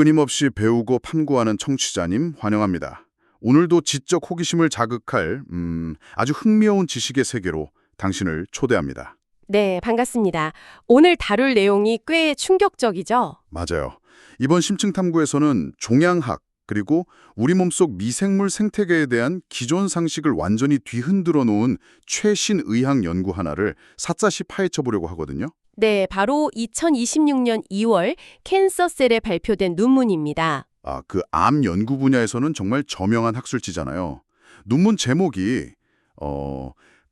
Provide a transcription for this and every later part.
끊임없이 배우고 탐구하는 청취자님 환영합니다. 오늘도 지적 호기심을 자극할 아주 흥미로운 지식의 세계로 당신을 초대합니다. 네, 반갑습니다. 오늘 다룰 내용이 꽤 충격적이죠? 맞아요. 이번 심층 탐구에서는 종양학 그리고 우리 몸속 미생물 생태계에 대한 기존 상식을 완전히 뒤흔들어 놓은 최신 의학 연구 하나를 샅샅이 파헤쳐 보려고 하거든요. 네, 바로 2026년 2월 캔서셀에 발표된 논문입니다. 그 암 연구 분야에서는 정말 저명한 학술지잖아요. 논문 제목이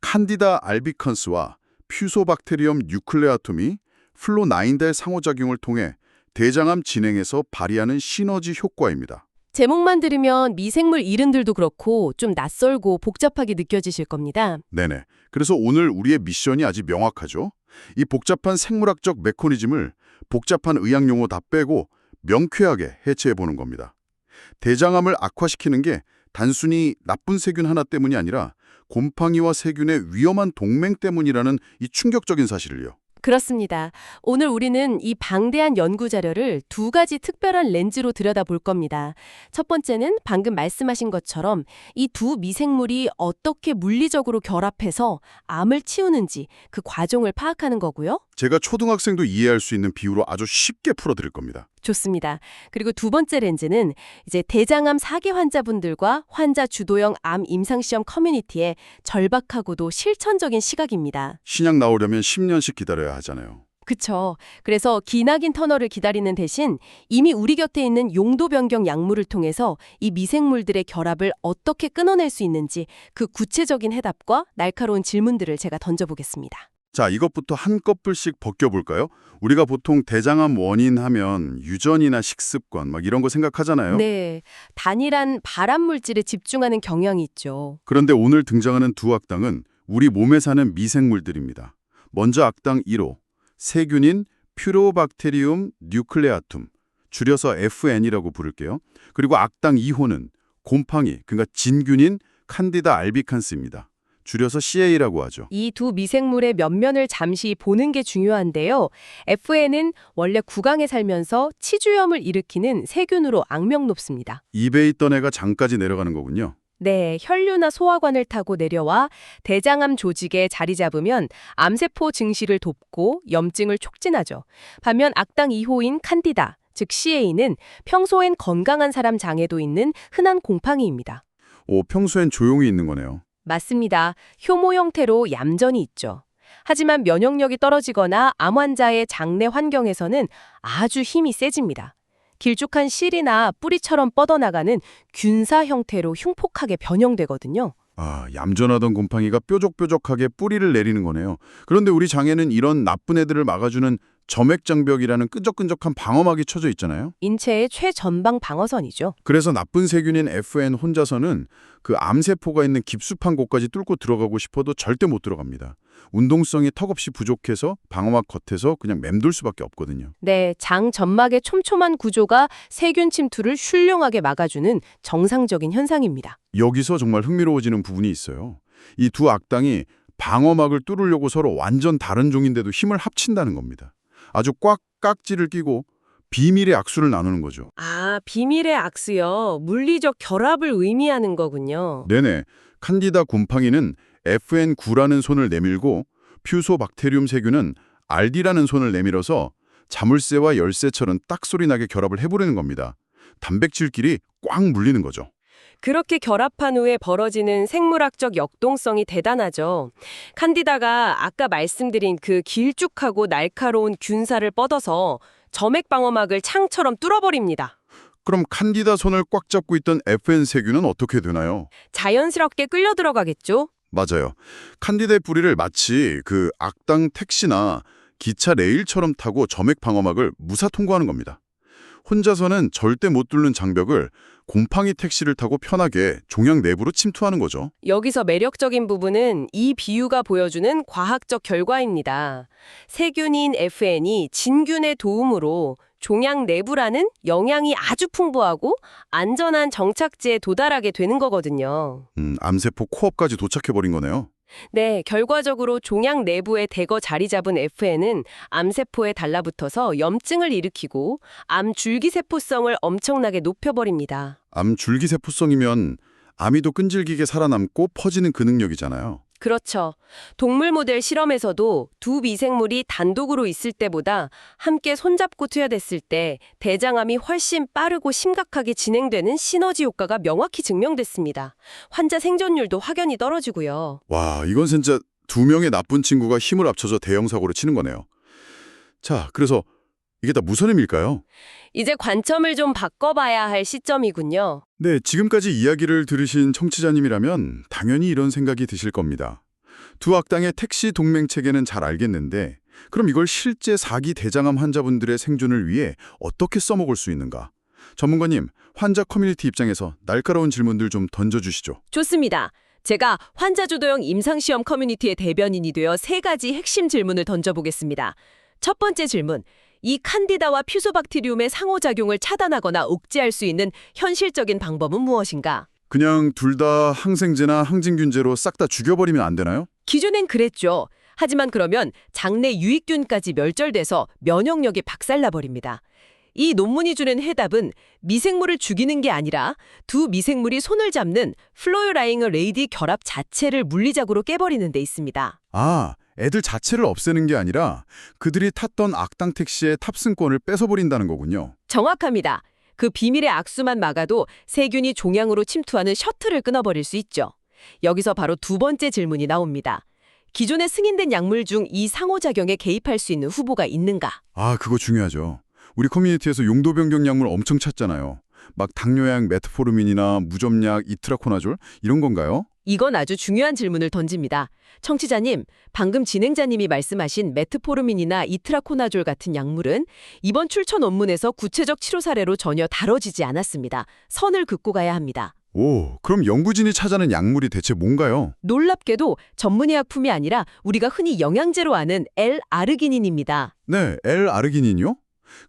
칸디다 알비컨스와 퓨소박테리엄 뉴클레아툼이 플로나인달 상호작용을 통해 대장암 진행에서 발휘하는 시너지 효과입니다. 제목만 들으면 미생물 이름들도 그렇고 좀 낯설고 복잡하게 느껴지실 겁니다. 네네. 그래서 오늘 우리의 미션이 아주 명확하죠. 이 복잡한 생물학적 메커니즘을 복잡한 의학 용어 다 빼고 명쾌하게 해체해보는 겁니다. 대장암을 악화시키는 게 단순히 나쁜 세균 하나 때문이 아니라 곰팡이와 세균의 위험한 동맹 때문이라는 이 충격적인 사실을요. 그렇습니다. 오늘 우리는 이 방대한 연구 자료를 두 가지 특별한 렌즈로 들여다볼 겁니다. 첫 번째는 방금 말씀하신 것처럼 이 두 미생물이 어떻게 물리적으로 결합해서 암을 치우는지 그 과정을 파악하는 거고요. 제가 초등학생도 이해할 수 있는 비유로 아주 쉽게 풀어드릴 겁니다. 좋습니다. 그리고 두 번째 렌즈는 이제 대장암 4기 환자분들과 환자 주도형 암 임상시험 커뮤니티의 절박하고도 실천적인 시각입니다. 신약 나오려면 10년씩 기다려야 하잖아요. 그쵸. 그래서 기나긴 터널을 기다리는 대신 이미 우리 곁에 있는 용도 변경 약물을 통해서 이 미생물들의 결합을 어떻게 끊어낼 수 있는지 그 구체적인 해답과 날카로운 질문들을 제가 던져보겠습니다. 자, 이것부터 한꺼풀씩 벗겨볼까요? 우리가 보통 대장암 원인 하면 유전이나 식습관 막 이런 거 생각하잖아요. 네, 단일한 발암 물질에 집중하는 경향이 있죠. 그런데 오늘 등장하는 두 악당은 우리 몸에 사는 미생물들입니다. 먼저 악당 1호, 세균인 퓨로박테리움 뉴클레아툼, 줄여서 FN이라고 부를게요. 그리고 악당 2호는 곰팡이, 그러니까 진균인 칸디다 알비칸스입니다. 줄여서 CA라고 하죠. 이 두 미생물의 면면을 잠시 보는 게 중요한데요. FN은 원래 구강에 살면서 치주염을 일으키는 세균으로 악명 높습니다. 입에 있던 애가 장까지 내려가는 거군요. 네, 혈류나 소화관을 타고 내려와 대장암 조직에 자리 잡으면 암세포 증시를 돕고 염증을 촉진하죠. 반면 악당 2호인 칸디다, 즉 CA는 평소엔 건강한 사람 장에도 있는 흔한 곰팡이입니다. 평소엔 조용히 있는 거네요. 맞습니다. 효모 형태로 얌전히 있죠. 하지만 면역력이 떨어지거나 암 환자의 장내 환경에서는 아주 힘이 세집니다. 길쭉한 실이나 뿌리처럼 뻗어나가는 균사 형태로 흉폭하게 변형되거든요. 얌전하던 곰팡이가 뾰족뾰족하게 뿌리를 내리는 거네요. 그런데 우리 장에는 이런 나쁜 애들을 막아주는 점액장벽이라는 끈적끈적한 방어막이 쳐져 있잖아요. 인체의 최전방 방어선이죠. 그래서 나쁜 세균인 FN 혼자서는 그 암세포가 있는 깊숙한 곳까지 뚫고 들어가고 싶어도 절대 못 들어갑니다. 운동성이 턱없이 부족해서 방어막 겉에서 그냥 맴돌 수밖에 없거든요. 네, 장 점막의 촘촘한 구조가 세균 침투를 훌륭하게 막아주는 정상적인 현상입니다. 여기서 정말 흥미로워지는 부분이 있어요. 이 두 악당이 방어막을 뚫으려고 서로 완전 다른 종인데도 힘을 합친다는 겁니다. 아주 꽉 깍지를 끼고 비밀의 악수를 나누는 거죠. 비밀의 악수요. 물리적 결합을 의미하는 거군요. 네네. 칸디다 곰팡이는 FN9라는 손을 내밀고 퓨소박테리움 세균은 RD라는 손을 내밀어서 자물쇠와 열쇠처럼 딱 소리 나게 결합을 해보려는 겁니다. 단백질끼리 꽉 물리는 거죠. 그렇게 결합한 후에 벌어지는 생물학적 역동성이 대단하죠. 칸디다가 아까 말씀드린 그 길쭉하고 날카로운 균사를 뻗어서 점액 방어막을 창처럼 뚫어버립니다. 그럼 칸디다 손을 꽉 잡고 있던 FN 세균은 어떻게 되나요? 자연스럽게 끌려 들어가겠죠? 맞아요. 칸디다의 뿌리를 마치 그 악당 택시나 기차 레일처럼 타고 점액 방어막을 무사 통과하는 겁니다. 혼자서는 절대 못 뚫는 장벽을 곰팡이 택시를 타고 편하게 종양 내부로 침투하는 거죠. 여기서 매력적인 부분은 이 비유가 보여주는 과학적 결과입니다. 세균인 FN이 진균의 도움으로 종양 내부라는 영양이 아주 풍부하고 안전한 정착지에 도달하게 되는 거거든요. 암세포 코업까지 도착해버린 거네요. 네, 결과적으로 종양 내부에 대거 자리 잡은 FN은 암세포에 달라붙어서 염증을 일으키고 암 줄기세포성을 엄청나게 높여버립니다. 암 줄기세포성이면 암이도 끈질기게 살아남고 퍼지는 그 능력이잖아요. 그렇죠. 동물 모델 실험에서도 두 미생물이 단독으로 있을 때보다 함께 손잡고 투여됐을 때 대장암이 훨씬 빠르고 심각하게 진행되는 시너지 효과가 명확히 증명됐습니다. 환자 생존율도 확연히 떨어지고요. 와, 이건 진짜 두 명의 나쁜 친구가 힘을 합쳐서 대형 사고를 치는 거네요. 자, 그래서 이게 다 무슨 의미일까요? 이제 관점을 좀 바꿔봐야 할 시점이군요. 네, 지금까지 이야기를 들으신 청취자님이라면 당연히 이런 생각이 드실 겁니다. 두 악당의 택시 동맹 체계는 잘 알겠는데 그럼 이걸 실제 4기 대장암 환자분들의 생존을 위해 어떻게 써먹을 수 있는가? 전문가님, 환자 커뮤니티 입장에서 날카로운 질문들 좀 던져주시죠. 좋습니다. 제가 환자주도형 임상시험 커뮤니티의 대변인이 되어 3가지 핵심 질문을 던져보겠습니다. 첫 번째 질문. 이 칸디다와 퓨소박테리움의 상호작용을 차단하거나 억제할 수 있는 현실적인 방법은 무엇인가? 그냥 둘 다 항생제나 항진균제로 싹 다 죽여버리면 안 되나요? 기존엔 그랬죠. 하지만 그러면 장내 유익균까지 멸절돼서 면역력이 박살나버립니다. 이 논문이 주는 해답은 미생물을 죽이는 게 아니라 두 미생물이 손을 잡는 플로어라잉 레이디 결합 자체를 물리적으로 깨버리는 데 있습니다. 아, 애들 자체를 없애는 게 아니라 그들이 탔던 악당 택시의 탑승권을 뺏어버린다는 거군요. 정확합니다. 그 비밀의 악수만 막아도 세균이 종양으로 침투하는 셔틀을 끊어버릴 수 있죠. 여기서 바로 두 번째 질문이 나옵니다. 기존에 승인된 약물 중 이 상호작용에 개입할 수 있는 후보가 있는가? 아, 그거 중요하죠. 우리 커뮤니티에서 용도 변경 약물 엄청 찾잖아요. 막 당뇨약 메트포르민이나 무좀약 이트라코나졸 이런 건가요? 이건 아주 중요한 질문을 던집니다. 청취자님, 방금 진행자님이 말씀하신 메트포르민이나 이트라코나졸 같은 약물은 이번 출처 논문에서 구체적 치료 사례로 전혀 다뤄지지 않았습니다. 선을 긋고 가야 합니다. 오, 그럼 연구진이 찾아낸 약물이 대체 뭔가요? 놀랍게도 전문의약품이 아니라 우리가 흔히 영양제로 아는 L-아르기닌입니다. 네, L-아르기닌이요?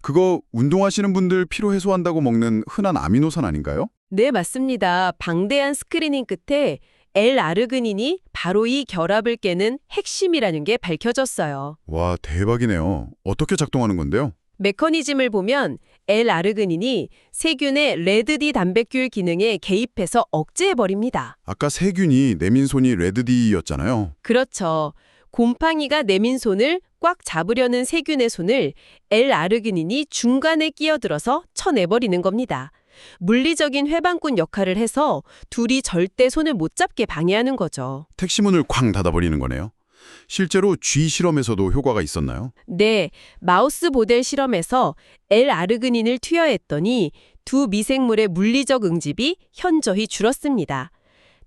그거 운동하시는 분들 피로 해소한다고 먹는 흔한 아미노산 아닌가요? 네, 맞습니다. 방대한 스크리닝 끝에 L-아르기닌이 바로 이 결합을 깨는 핵심이라는 게 밝혀졌어요. 와, 대박이네요. 어떻게 작동하는 건데요? 메커니즘을 보면 L-아르기닌이 세균의 레드D 단백질 기능에 개입해서 억제해버립니다. 아까 세균이 내민손이 레드디였잖아요. 그렇죠. 곰팡이가 내민 손을 꽉 잡으려는 세균의 손을 L-아르기닌이 중간에 끼어들어서 쳐내버리는 겁니다. 물리적인 회방꾼 역할을 해서 둘이 절대 손을 못 잡게 방해하는 거죠. 택시문을 쾅 닫아버리는 거네요. 실제로 쥐 실험에서도 효과가 있었나요? 네, 마우스 모델 실험에서 L-아르기닌을 투여했더니 두 미생물의 물리적 응집이 현저히 줄었습니다.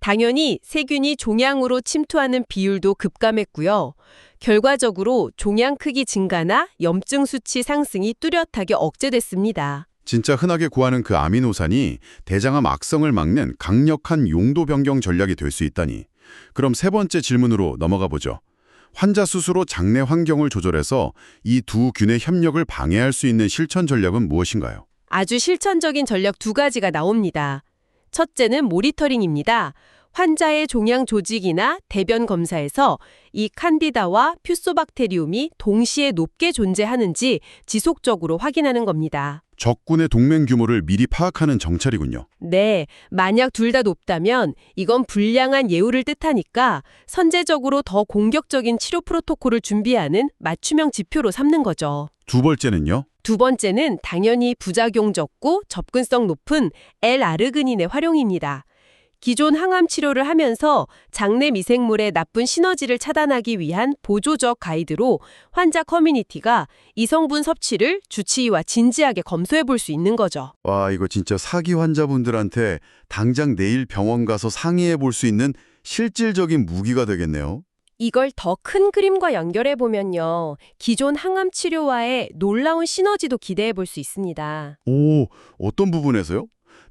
당연히 세균이 종양으로 침투하는 비율도 급감했고요. 결과적으로 종양 크기 증가나 염증 수치 상승이 뚜렷하게 억제됐습니다. 진짜 흔하게 구하는 그 아미노산이 대장암 악성을 막는 강력한 용도 변경 전략이 될 수 있다니. 그럼 세 번째 질문으로 넘어가 보죠. 환자 스스로 장내 환경을 조절해서 이 두 균의 협력을 방해할 수 있는 실천 전략은 무엇인가요? 아주 실천적인 전략 2가지가 나옵니다. 첫째는 모니터링입니다. 환자의 종양 조직이나 대변 검사에서 이 칸디다와 퓨소박테리움이 동시에 높게 존재하는지 지속적으로 확인하는 겁니다. 적군의 동맹 규모를 미리 파악하는 정찰이군요. 네, 만약 둘 다 높다면 이건 불량한 예우를 뜻하니까 선제적으로 더 공격적인 치료 프로토콜을 준비하는 맞춤형 지표로 삼는 거죠. 두 번째는요? 두 번째는 당연히 부작용 적고 접근성 높은 L-아르기닌의 활용입니다. 기존 항암 치료를 하면서 장내 미생물의 나쁜 시너지를 차단하기 위한 보조적 가이드로 환자 커뮤니티가 이 성분 섭취를 주치의와 진지하게 검토해 볼 수 있는 거죠. 와, 이거 진짜 사기 환자분들한테 당장 내일 병원 가서 상의해 볼 수 있는 실질적인 무기가 되겠네요. 이걸 더 큰 그림과 연결해 보면요. 기존 항암 치료와의 놀라운 시너지도 기대해 볼 수 있습니다. 오, 어떤 부분에서요?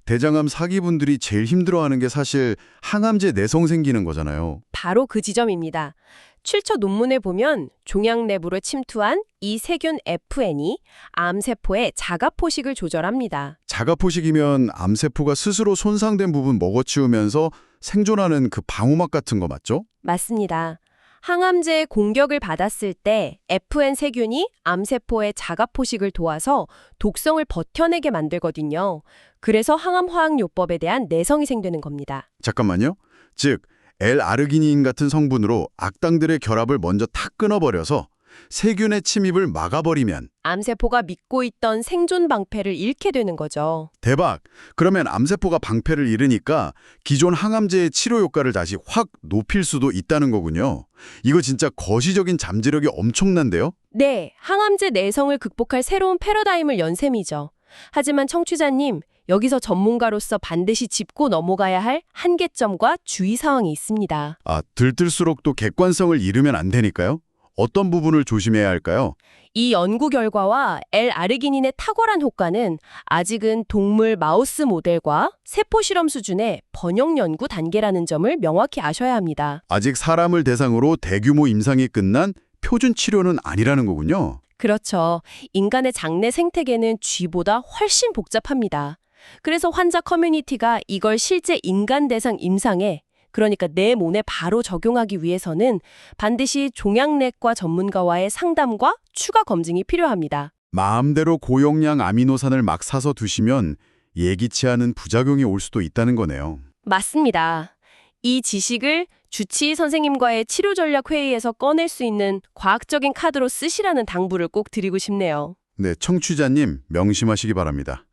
대장암 사기분들이 제일 힘들어하는 게 사실 항암제 내성 생기는 거잖아요. 바로 그 지점입니다. 출처 논문에 보면 종양 내부로 침투한 이 세균 FN이 암세포의 자가포식을 조절합니다. 자가포식이면 암세포가 스스로 손상된 부분 먹어치우면서 생존하는 그 방어막 같은 거 맞죠? 맞습니다. 항암제의 공격을 받았을 때 FN 세균이 암세포의 자가 포식을 도와서 독성을 버텨내게 만들거든요. 그래서 항암화학요법에 대한 내성이 생기는 겁니다. 잠깐만요. 즉, L-아르기닌 같은 성분으로 악당들의 결합을 먼저 탁 끊어버려서 세균의 침입을 막아버리면 암세포가 믿고 있던 생존 방패를 잃게 되는 거죠. 대박! 그러면 암세포가 방패를 잃으니까 기존 항암제의 치료 효과를 다시 확 높일 수도 있다는 거군요. 이거 진짜 거시적인 잠재력이 엄청난데요? 네, 항암제 내성을 극복할 새로운 패러다임을 연 셈이죠. 하지만 청취자님, 여기서 전문가로서 반드시 짚고 넘어가야 할 한계점과 주의사항이 있습니다. 들뜰수록 또 객관성을 잃으면 안 되니까요? 어떤 부분을 조심해야 할까요? 이 연구 결과와 L-아르기닌의 탁월한 효과는 아직은 동물 마우스 모델과 세포 실험 수준의 번역 연구 단계라는 점을 명확히 아셔야 합니다. 아직 사람을 대상으로 대규모 임상이 끝난 표준 치료는 아니라는 거군요. 그렇죠. 인간의 장내 생태계는 쥐보다 훨씬 복잡합니다. 그래서 환자 커뮤니티가 이걸 실제 인간 대상 임상에, 그러니까 내 몸에 바로 적용하기 위해서는 반드시 종양내과 전문가와의 상담과 추가 검증이 필요합니다. 마음대로 고용량 아미노산을 막 사서 두시면 예기치 않은 부작용이 올 수도 있다는 거네요. 맞습니다. 이 지식을 주치의 선생님과의 치료 전략 회의에서 꺼낼 수 있는 과학적인 카드로 쓰시라는 당부를 꼭 드리고 싶네요. 네, 청취자님 명심하시기 바랍니다.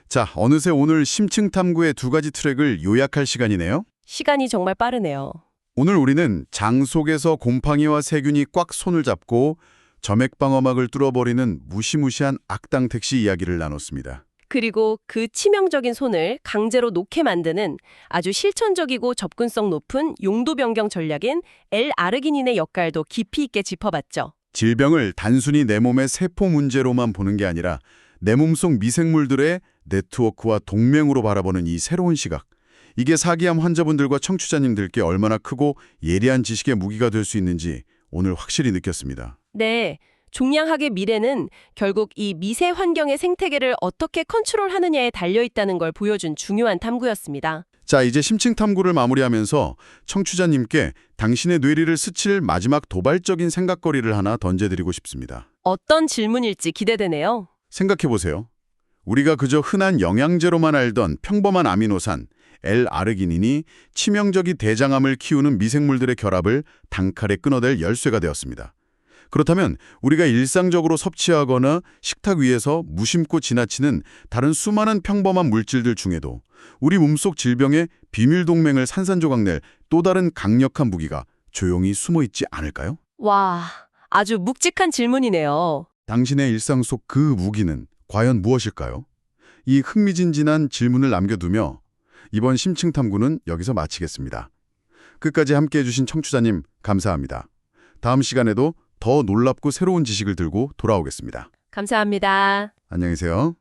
자, 어느새 오늘 심층 탐구의 두 가지 트랙을 요약할 시간이네요. 시간이 정말 빠르네요. 오늘 우리는 장 속에서 곰팡이와 세균이 꽉 손을 잡고 점액 방어막을 뚫어버리는 무시무시한 악당 택시 이야기를 나눴습니다. 그리고 그 치명적인 손을 강제로 놓게 만드는 아주 실천적이고 접근성 높은 용도 변경 전략인 L-아르기닌의 역할도 깊이 있게 짚어봤죠. 질병을 단순히 내 몸의 세포 문제로만 보는 게 아니라 내 몸속 미생물들의 네트워크와 동맹으로 바라보는 이 새로운 시각. 이게 사기암 환자분들과 청취자님들께 얼마나 크고 예리한 지식의 무기가 될 수 있는지 오늘 확실히 느꼈습니다. 네, 종양학의 미래는 결국 이 미세 환경의 생태계를 어떻게 컨트롤하느냐에 달려있다는 걸 보여준 중요한 탐구였습니다. 자, 이제 심층 탐구를 마무리하면서 청취자님께 당신의 뇌리를 스칠 마지막 도발적인 생각거리를 하나 던져드리고 싶습니다. 어떤 질문일지 기대되네요. 생각해보세요. 우리가 그저 흔한 영양제로만 알던 평범한 아미노산, L-아르기닌이 치명적인 대장암을 키우는 미생물들의 결합을 단칼에 끊어낼 열쇠가 되었습니다. 그렇다면 우리가 일상적으로 섭취하거나 식탁 위에서 무심코 지나치는 다른 수많은 평범한 물질들 중에도 우리 몸속 질병의 비밀 동맹을 산산조각낼 또 다른 강력한 무기가 조용히 숨어 있지 않을까요? 와, 아주 묵직한 질문이네요. 당신의 일상 속 그 무기는 과연 무엇일까요? 이 흥미진진한 질문을 남겨두며 이번 심층 탐구는 여기서 마치겠습니다. 끝까지 함께해 주신 청취자님 감사합니다. 다음 시간에도 더 놀랍고 새로운 지식을 들고 돌아오겠습니다. 감사합니다. 안녕히 계세요.